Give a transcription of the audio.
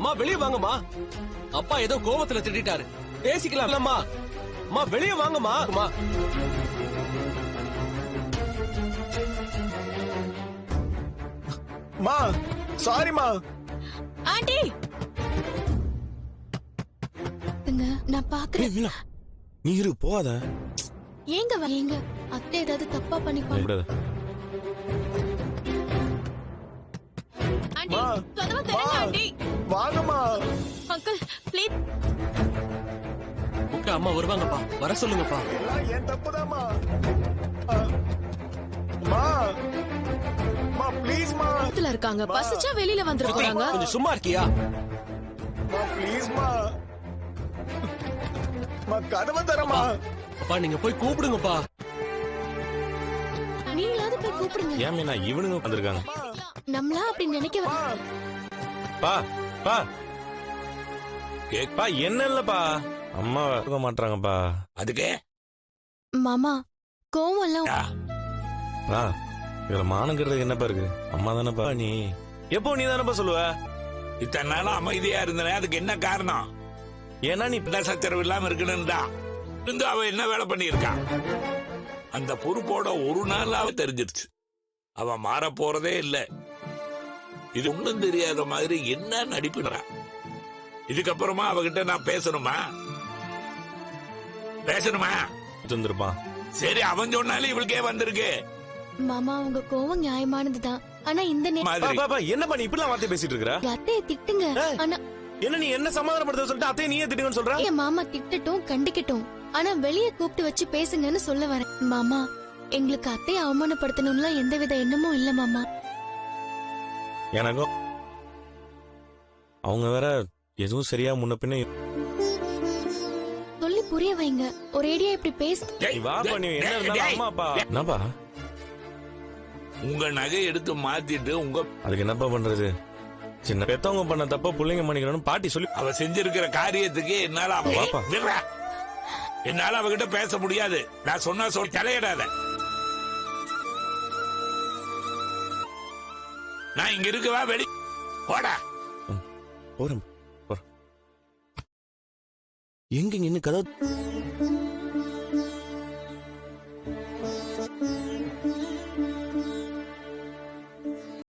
அம்மா வெளியே வாங்கம்மா. அப்பா ஏதோ கோபத்துல திட்டாரு, பேசிக்கலாம். அம்மா அம்மா வெளியே வாங்கம்மா. அம்மா மா சாரிமா. ஆண்டி நான் பாக்குறேன். நீ இரு, போகாத. ஏங்க ஏங்க அத்தை ஏதாவது தப்பா பண்ணிப்பாங்க. ஆண்டி கதவை திறங்க ஆண்டி. வாங்கம்மா. Uncle please. கூப்பிட்டு அம்மா வருவாங்கப்பா, வர சொல்லுங்கப்பா. எல்லாம் என் தப்புதாம்மா. மா மா ப்ளீஸ் மா. வீட்ல இருக்காங்க, பசிச்சா வெளியில வந்துருக்காங்க. கொஞ்சம் சும்மா இருக்கியா? மா ப்ளீஸ் மா. மா கதவை தரமா. அப்பா நீங்க போய் கூப்பிடுங்கப்பா. நீங்களாவது போய் கூப்பிடுங்க. ஏன் மீனா இவனுங்க வந்திருக்காங்க? நம்மளா அப்படி நினைக்க பா பா கேப்பா என்ன இல்லப்பா, அம்மா இருக்க மாட்டாங்கப்பா. அதுக்கு மாமா கோவம் எல்லாம் பா இதுல மானங்கிறது என்னப்பா இருக்கு? அம்மா தானப்பா. நீ எப்போ நீ தானப்பா சொல்லுவ? இத்தனை நாளும் அமைதியா இருந்தனே, அதுக்கு என்ன காரணம்? ஏன்னா நீ சச்சரவு இல்லாம இருக்கணும்டா. இருந்து அவ என்ன வேலை பண்ணியிருக்கா? அந்த பொறுப்போட ஒரு நாள் அவ தெரிஞ்சிருச்சு. அவ மாற போறதே இல்ல. இது ஒண்ணும் தெரியாத மாதிரி என்ன நடிப்புறா? இதுக்கப்புறமா அவகிட்ட நான் பேசணுமா? தந்திருப்பான். சரி, அவன் சொன்னாலும் இவளுக்கே வந்திருக்கு. மாமா உங்க கோவம் நியாயமானதுதான். ஆனா இந்த என்னப்பா நீ இப்படிலாம் வார்த்தை பேசிட்டு இருக்கற? அத்தையை திட்டுங்க. ஆனா என்ன நீ என்ன சமாதானப்படுத்த சொல்லிட்டு அத்தையை நீயே திட்டுங்கன்னு சொல்ற? என் மாமா திட்டட்டும் கண்டிக்கட்டும், ஆனா வெளியே கூப்பிட்டு வச்சு பேசுங்கன்னு சொல்ல வரேன். மாமா எங்களுக்கு அத்தையை அவமானப்படுத்தணும்ல எந்தவித எண்ணமும் இல்ல மாமா. எனக்கும் அவங்க வேற எதுவும் சரியா முன்ன பின்ன சொல்லி புரிய வைங்க. ஒரேடியா இப்படி பேச வா பண்ணி என்ன இருந்தாலும் அம்மா அப்பா என்னப்பா உங்க நகை எடுத்து மாத்திட்டு உங்க அதுக்கு என்னப்பா பண்றது? சின்ன பெத்தவங்க பண்ண தப்ப பிள்ளைங்க பண்ணிக்கணும்னு பாட்டி சொல்லி அவ செஞ்சிருக்கிற காரியத்துக்கு என்னால அவகிட்ட பேச முடியாது. நான் சொன்னா சொல் தலையிடாத. நான் இங்க இருக்கவா வெளி போடா. போறேன். எங்க இன்னும் கதை